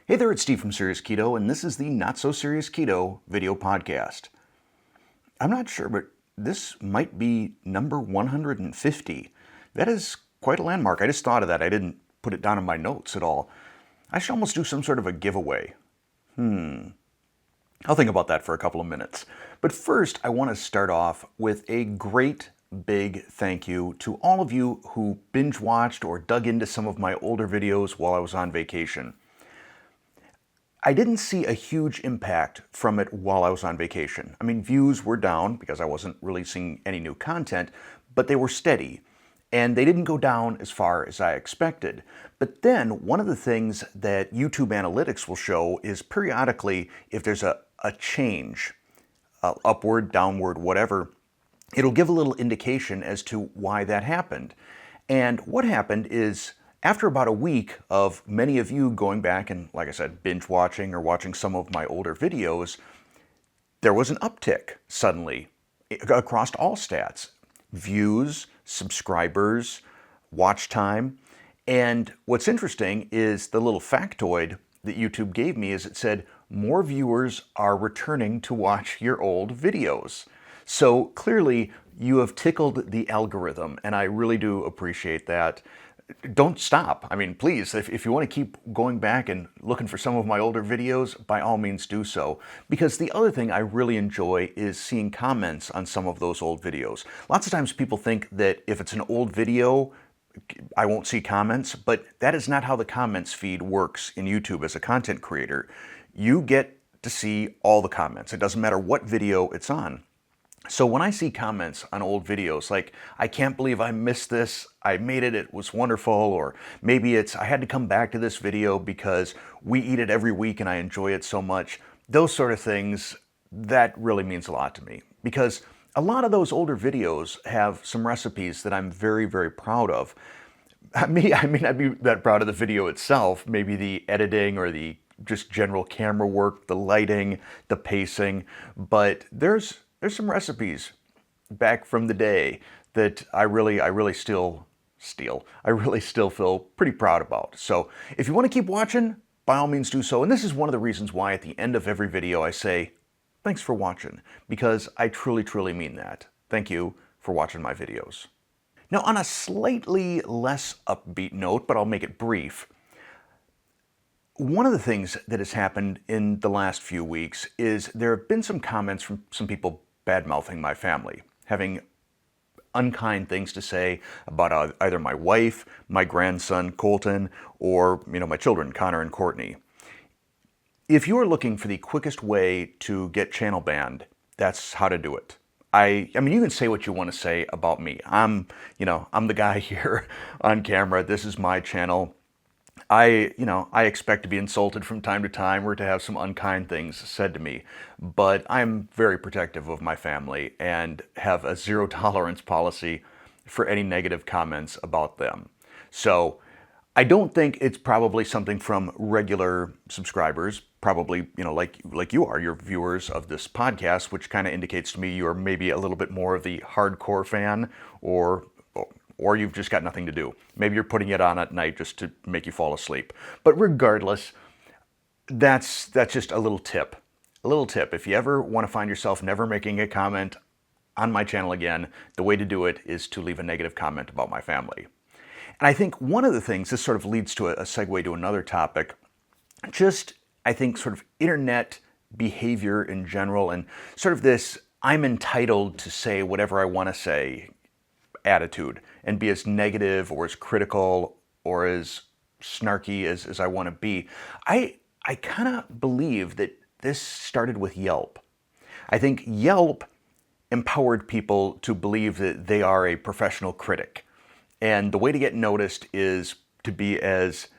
Hey there, it's Steve from Serious Keto, and this is the Not So Serious Keto video podcast. I'm not sure, but this might be number 150. That is quite a landmark. I just thought of that. I didn't put it down in my notes at all. I should almost do some sort of a giveaway. I'll think about that for a couple of minutes. But first, I want to start off with a great big thank you to all of you who binge watched or dug into some of my older videos while I was on vacation. I didn't see a huge impact from it while I was on vacation. I mean, views were down because I wasn't releasing any new content, but they were steady. And they didn't go down as far as I expected. But then one of the things that YouTube analytics will show is periodically, if there's a change, upward, downward, whatever, it'll give a little indication as to why that happened. And what happened is, after about a week of many of you going back and, like I said, binge watching or watching some of my older videos, there was an uptick suddenly across all stats. Views, subscribers, watch time. And what's interesting is the little factoid that YouTube gave me is it said, more viewers are returning to watch your old videos. So clearly you have tickled the algorithm, and I really do appreciate that. Don't stop. I mean, please, if you want to keep going back and looking for some of my older videos, by all means do so. Because the other thing I really enjoy is seeing comments on some of those old videos. Lots of times people think that if it's an old video, I won't see comments, but that is not how the comments feed works in YouTube as a content creator. You get to see all the comments. It doesn't matter what video it's on. So when I see comments on old videos like, I can't believe I missed this, I made it, it was wonderful, or maybe it's, I had to come back to this video because we eat it every week and I enjoy it so much, those sort of things, that really means a lot to me. Because a lot of those older videos have some recipes that I'm very, very proud of. I may not be that proud of the video itself, maybe the editing or the just general camera work, the lighting, the pacing, but there's some recipes back from the day that I really still feel pretty proud about. So if you want to keep watching, by all means do so. And this is one of the reasons why at the end of every video I say, thanks for watching, because I truly mean that. Thank you for watching my videos. Now, on a slightly less upbeat note, but I'll make it brief, one of the things that has happened in the last few weeks is there have been some comments from some people bad-mouthing my family, having unkind things to say about either my wife, my grandson Colton, or my children Connor and Courtney. If you're looking for the quickest way to get channel banned, that's how to do it. I mean, you can say what you want to say about me. I'm the guy here on camera. This is my channel. I expect to be insulted from time to time or to have some unkind things said to me, but I'm very protective of my family and have a zero tolerance policy for any negative comments about them. So I don't think it's probably something from regular subscribers, probably, like you are, your viewers of this podcast, which kind of indicates to me you're maybe a little bit more of the hardcore fan, or you've just got nothing to do. Maybe you're putting it on at night just to make you fall asleep. But regardless, that's just a little tip. A little tip. If you ever want to find yourself never making a comment on my channel again, the way to do it is to leave a negative comment about my family. And I think one of the things, this sort of leads to a segue to another topic, just, I think, sort of internet behavior in general, and sort of this, I'm entitled to say whatever I want to say attitude and be as negative or as critical or as snarky as I want to be. I kind of believe that this started with Yelp. I think Yelp empowered people to believe that they are a professional critic. And the way to get noticed is to be as,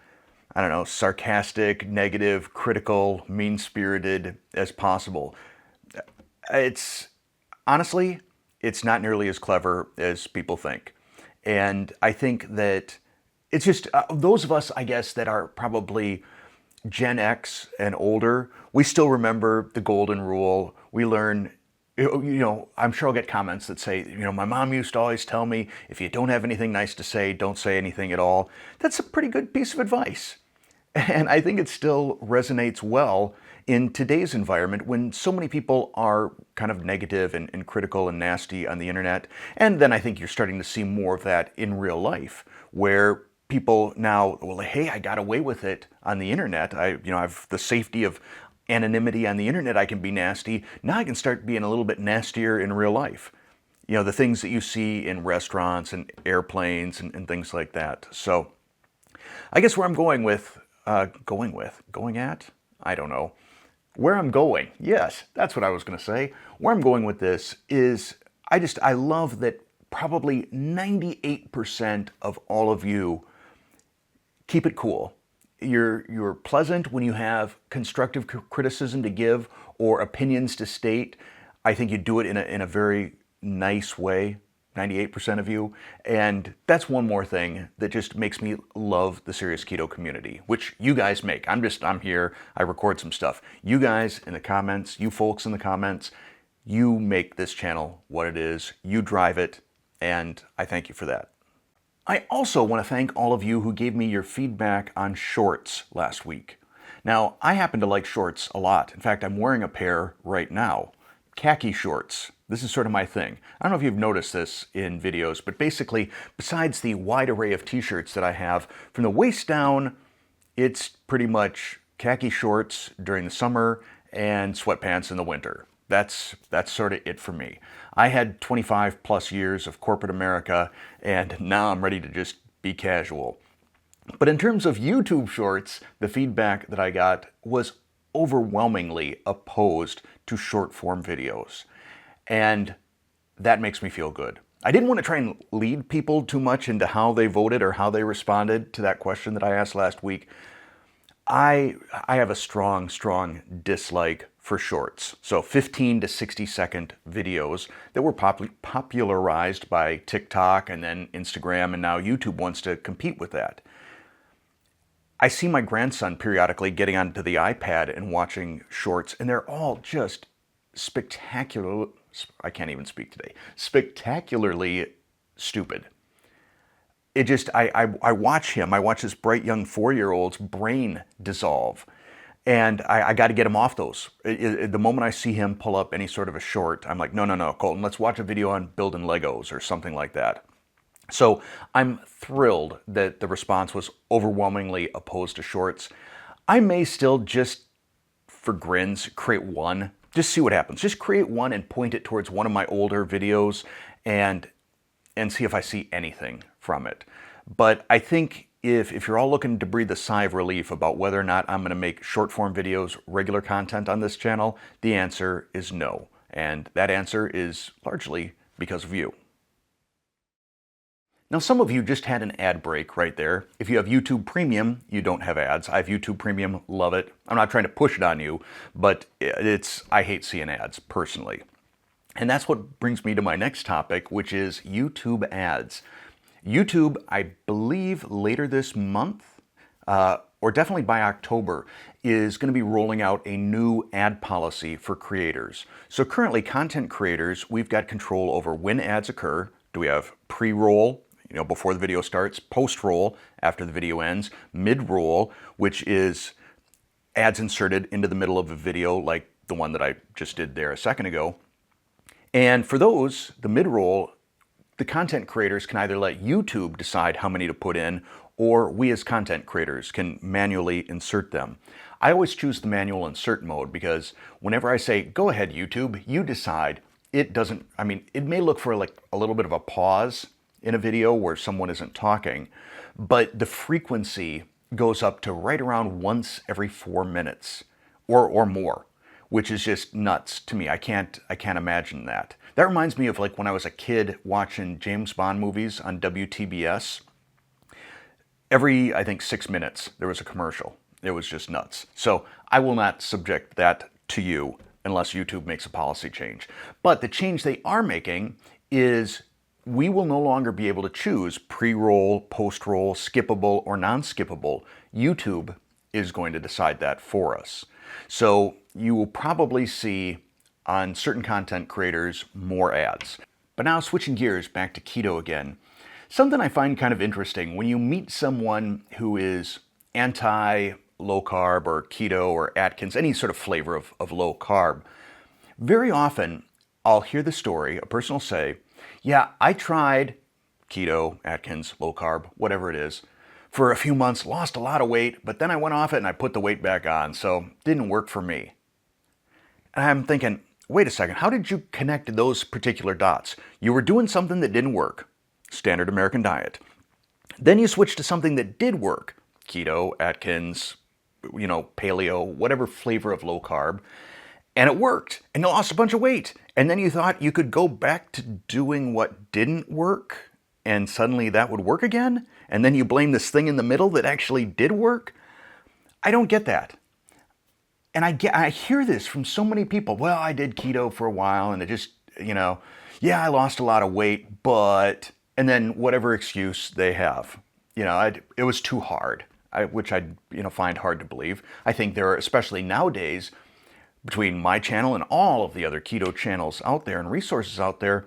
sarcastic, negative, critical, mean-spirited as possible. Honestly, it's not nearly as clever as people think. And I think that it's just those of us, I guess, that are probably Gen X and older, we still remember the golden rule. We learn, I'm sure I'll get comments that say, my mom used to always tell me, if you don't have anything nice to say, don't say anything at all. That's a pretty good piece of advice. And I think it still resonates well in today's environment when so many people are kind of negative and critical and nasty on the internet. And then I think you're starting to see more of that in real life, where people now, well, hey, I got away with it on the internet. I've the safety of anonymity on the internet. I can be nasty. Now I can start being a little bit nastier in real life. You know, the things that you see in restaurants and airplanes and things like that. So I guess where I'm going at? I don't know. Where I'm going, yes, that's what I was going to say. Where I'm going with this is I love that probably 98% of all of you keep it cool. You're pleasant when you have constructive criticism to give or opinions to state. I think you do it in a very nice way, 98% of you. And that's one more thing that just makes me love the Serious Keto community, which you guys make. I'm here, I record some stuff. You guys in the comments, you folks in the comments, you make this channel what it is. You drive it, and I thank you for that. I also want to thank all of you who gave me your feedback on shorts last week. Now, I happen to like shorts a lot. In fact, I'm wearing a pair right now. Khaki shorts. This is sort of my thing. I don't know if you've noticed this in videos, but basically, besides the wide array of t-shirts that I have, from the waist down, it's pretty much khaki shorts during the summer and sweatpants in the winter. That's sort of it for me. I had 25 plus years of corporate America, and now I'm ready to just be casual. But in terms of YouTube shorts, the feedback that I got was overwhelmingly opposed to short form videos. And that makes me feel good. I didn't want to try and lead people too much into how they voted or how they responded to that question that I asked last week. I have a strong dislike for shorts. So 15 to 60 second videos that were popularized by TikTok and then Instagram, and now YouTube wants to compete with that. I see my grandson periodically getting onto the iPad and watching shorts, and they're all just spectacular. I can't even speak today. Spectacularly stupid. It just, I watch him. I watch this bright young 4-year-old's brain dissolve. And I got to get him off those. The moment I see him pull up any sort of a short, I'm like, no, Colton, let's watch a video on building Legos or something like that. So I'm thrilled that the response was overwhelmingly opposed to shorts. I may still just, for grins, create one. Just see what happens. Just create one and point it towards one of my older videos and see if I see anything from it. But I think if you're all looking to breathe a sigh of relief about whether or not I'm going to make short form videos, regular content on this channel, the answer is no. And that answer is largely because of you. Now, some of you just had an ad break right there. If you have YouTube Premium, you don't have ads. I have YouTube Premium, love it. I'm not trying to push it on you, but I hate seeing ads personally. And that's what brings me to my next topic, which is YouTube ads. YouTube, I believe later this month, or definitely by October, is going to be rolling out a new ad policy for creators. So currently, content creators, we've got control over when ads occur. Do we have pre-roll, before the video starts, post-roll after the video ends, mid-roll, which is ads inserted into the middle of a video like the one that I just did there a second ago. And for those, the mid-roll, the content creators can either let YouTube decide how many to put in, or we as content creators can manually insert them. I always choose the manual insert mode because whenever I say, go ahead YouTube, you decide, it may look for like a little bit of a pause in a video where someone isn't talking, but the frequency goes up to right around once every 4 minutes or more, which is just nuts to me. I can't imagine that. That reminds me of like when I was a kid watching James Bond movies on WTBS. Every, I think, 6 minutes, there was a commercial. It was just nuts. So I will not subject that to you unless YouTube makes a policy change. But the change they are making is we will no longer be able to choose pre-roll, post-roll, skippable, or non-skippable. YouTube is going to decide that for us. So you will probably see on certain content creators more ads. But now switching gears back to keto again, something I find kind of interesting when you meet someone who is anti low carb or keto or Atkins, any sort of flavor of low carb, very often I'll hear the story, a person will say, yeah, I tried keto, Atkins, low carb, whatever it is, for a few months, lost a lot of weight, but then I went off it and I put the weight back on, so it didn't work for me. And I'm thinking, wait a second, how did you connect those particular dots? You were doing something that didn't work, standard American diet. Then you switched to something that did work, keto, Atkins, paleo, whatever flavor of low carb, and it worked, and you lost a bunch of weight. And then you thought you could go back to doing what didn't work, and suddenly that would work again? And then you blame this thing in the middle that actually did work? I don't get that. And I hear this from so many people. Well, I did keto for a while, and it just, I lost a lot of weight, but, and then whatever excuse they have. It was too hard, which I find hard to believe. I think there are, especially nowadays, between my channel and all of the other keto channels out there and resources out there,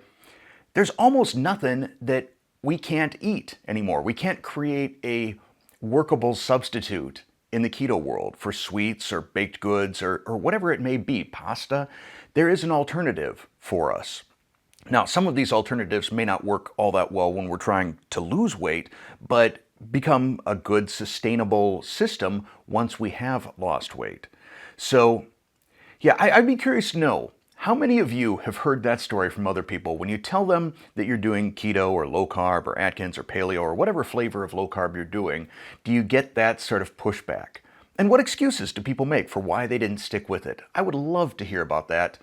there's almost nothing that we can't eat anymore. We can't create a workable substitute in the keto world for sweets or baked goods or whatever it may be, pasta. There is an alternative for us. Now, some of these alternatives may not work all that well when we're trying to lose weight, but become a good sustainable system once we have lost weight. So, yeah, I'd be curious to know, how many of you have heard that story from other people when you tell them that you're doing keto or low carb or Atkins or paleo or whatever flavor of low carb you're doing? Do you get that sort of pushback? And what excuses do people make for why they didn't stick with it? I would love to hear about that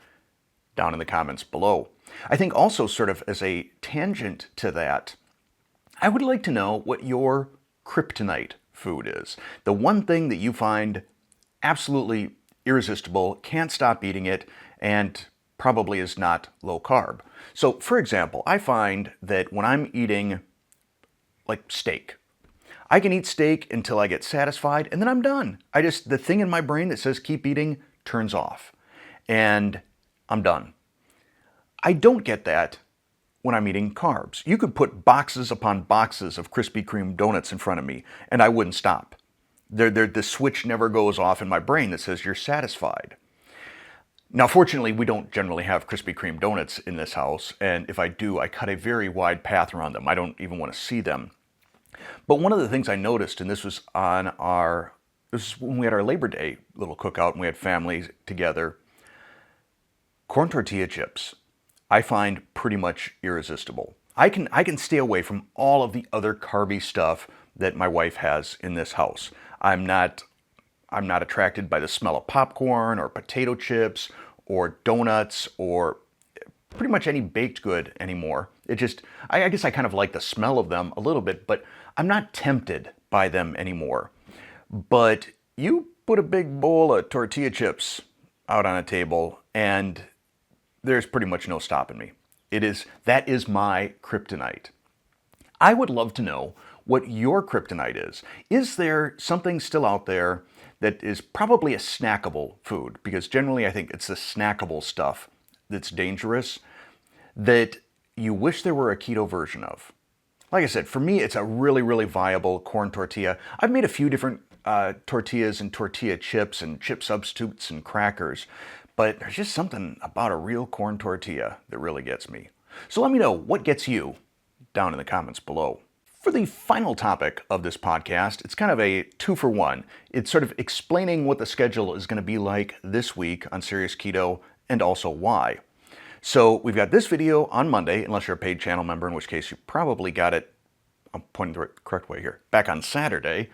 down in the comments below. I think also, sort of as a tangent to that, I would like to know what your kryptonite food is. The one thing that you find absolutely irresistible, can't stop eating it, and probably is not low carb. So, for example, I find that when I'm eating like steak, I can eat steak until I get satisfied, and then I'm done. The thing in my brain that says keep eating turns off, and I'm done. I don't get that when I'm eating carbs. You could put boxes upon boxes of Krispy Kreme donuts in front of me, and I wouldn't stop. The switch never goes off in my brain that says you're satisfied. Now, fortunately, we don't generally have Krispy Kreme donuts in this house, and if I do, I cut a very wide path around them. I don't even want to see them. But one of the things I noticed, and this was when we had our Labor Day little cookout and we had families together, corn tortilla chips, I find pretty much irresistible. I can stay away from all of the other carby stuff that my wife has in this house. I'm not attracted by the smell of popcorn or potato chips or donuts or pretty much any baked good anymore. I guess I kind of like the smell of them a little bit, but I'm not tempted by them anymore. But you put a big bowl of tortilla chips out on a table and there's pretty much no stopping me. That is my kryptonite. I would love to know what your kryptonite is. Is there something still out there that is probably a snackable food? Because generally I think it's the snackable stuff that's dangerous, that you wish there were a keto version of. Like I said, for me, it's a really, really viable corn tortilla. I've made a few different tortillas and tortilla chips and chip substitutes and crackers, but there's just something about a real corn tortilla that really gets me. So let me know what gets you down in the comments below. For the final topic of this podcast, it's kind of a 2-for-1. It's sort of explaining what the schedule is going to be like this week on Serious Keto and also why. So we've got this video on Monday, unless you're a paid channel member, in which case you probably got it, I'm pointing the correct way here, back on Saturday.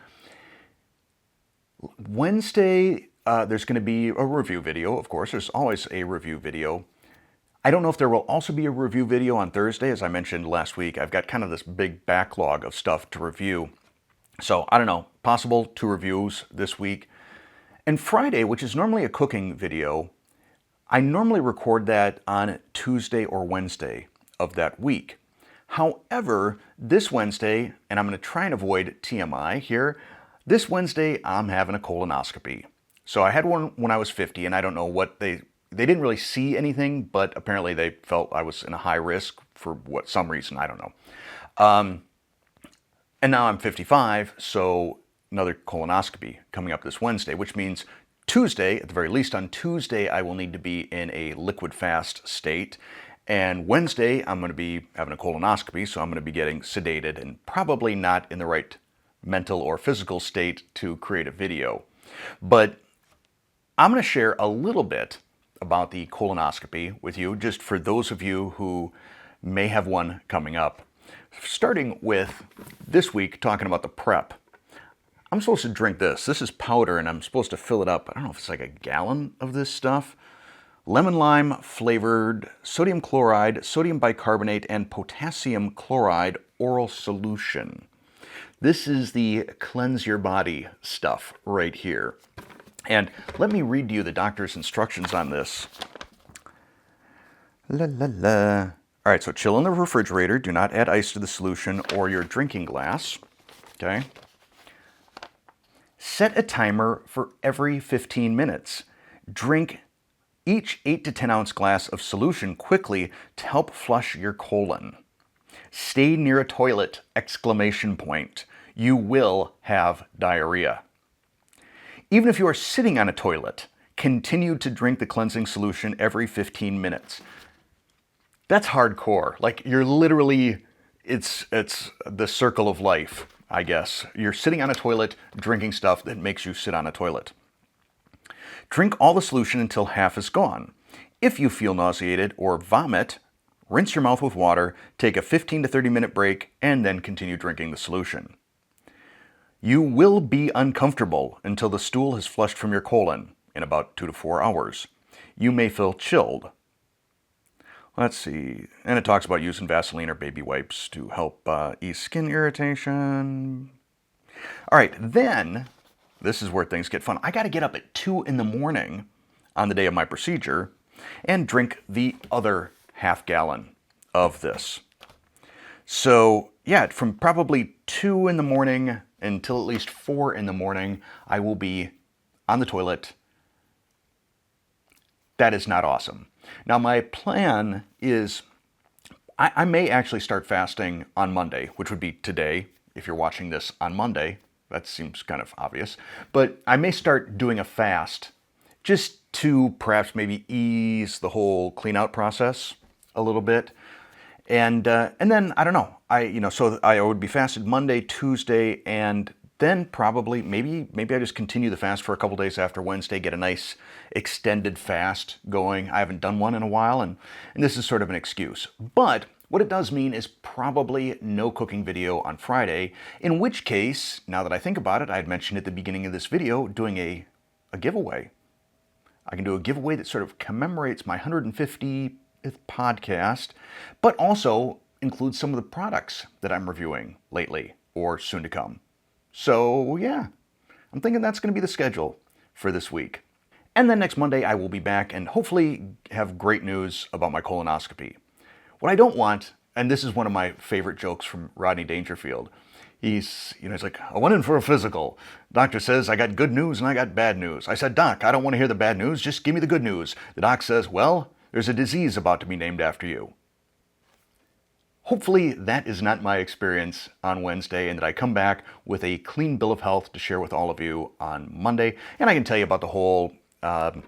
Wednesday, there's going to be a review video, of course. There's always a review video. I don't know if there will also be a review video on Thursday. As I mentioned last week, I've got kind of this big backlog of stuff to review. So I don't know, possible 2 reviews this week. And Friday, which is normally a cooking video, I normally record that on Tuesday or Wednesday of that week. However, this Wednesday, and I'm going to try and avoid TMI here, this Wednesday I'm having a colonoscopy. So I had one when I was 50, and I don't know what they didn't really see anything, but apparently they felt I was in a high risk for some reason, I don't know. And now I'm 55, so another colonoscopy coming up this Wednesday, which means Tuesday, at the very least on Tuesday, I will need to be in a liquid fast state. And Wednesday, I'm going to be having a colonoscopy, so I'm going to be getting sedated and probably not in the right mental or physical state to create a video. But I'm going to share a little bit about the colonoscopy with you, just for those of you who may have one coming up. Starting with this week, talking about the prep. I'm supposed to drink this. This is powder, and I'm supposed to fill it up. I don't know if it's like a gallon of this stuff. Lemon lime flavored sodium chloride, sodium bicarbonate, and potassium chloride oral solution. This is the cleanse your body stuff right here. And let me read to you the doctor's instructions on this. La la la. All right, so chill in the refrigerator. Do not add ice to the solution or your drinking glass. Okay. Set a timer for every 15 minutes. Drink each 8 to 10 ounce glass of solution quickly to help flush your colon. Stay near a toilet! Exclamation point. You will have diarrhea. Even if you are sitting on a toilet, continue to drink the cleansing solution every 15 minutes. That's hardcore. Like, you're literally, it's the circle of life, I guess. You're sitting on a toilet, drinking stuff that makes you sit on a toilet. Drink all the solution until half is gone. If you feel nauseated or vomit, rinse your mouth with water, take a 15 to 30 minute break, and then continue drinking the solution. You will be uncomfortable until the stool has flushed from your colon in about 2 to 4 hours. You may feel chilled. Let's see. And it talks about using Vaseline or baby wipes to help ease skin irritation. All right, then, this is where things get fun. I got to get up at 2 in the morning on the day of my procedure and drink the other half gallon of this. So, yeah, from probably 2 in the morning until at least 4 in the morning, I will be on the toilet. That is not awesome. Now, my plan is I may actually start fasting on Monday, which would be today. If you're watching this on Monday, that seems kind of obvious. But I may start doing a fast just to perhaps maybe ease the whole clean out process a little bit. And then, I don't know, so I would be fasted Monday, Tuesday, and then probably, maybe I just continue the fast for a couple days after Wednesday, get a nice extended fast going. I haven't done one in a while, and this is sort of an excuse. But what it does mean is probably no cooking video on Friday, in which case, now that I think about it, I had mentioned at the beginning of this video doing a giveaway. I can do a giveaway that sort of commemorates my 150th podcast, but also includes some of the products that I'm reviewing lately or soon to come. So yeah, I'm thinking that's going to be the schedule for this week. And then next Monday I will be back and hopefully have great news about my colonoscopy. What I don't want, and this is one of my favorite jokes from Rodney Dangerfield, he's like, I went in for a physical. Doctor says, I got good news and I got bad news. I said, Doc, I don't want to hear the bad news, just give me the good news. The doc says, well, there's a disease about to be named after you. Hopefully that is not my experience on Wednesday, and that I come back with a clean bill of health to share with all of you on Monday. And I can tell you about the whole, I'm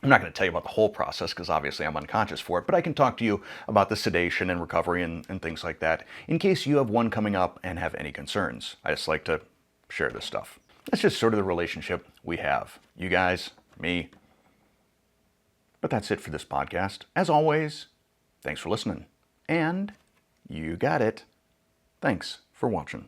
not going to tell you about the whole process because obviously I'm unconscious for it, but I can talk to you about the sedation and recovery and things like that in case you have one coming up and have any concerns. I just like to share this stuff. That's just sort of the relationship we have. You guys, me. But that's it for this podcast. As always, thanks for listening. And you got it. Thanks for watching.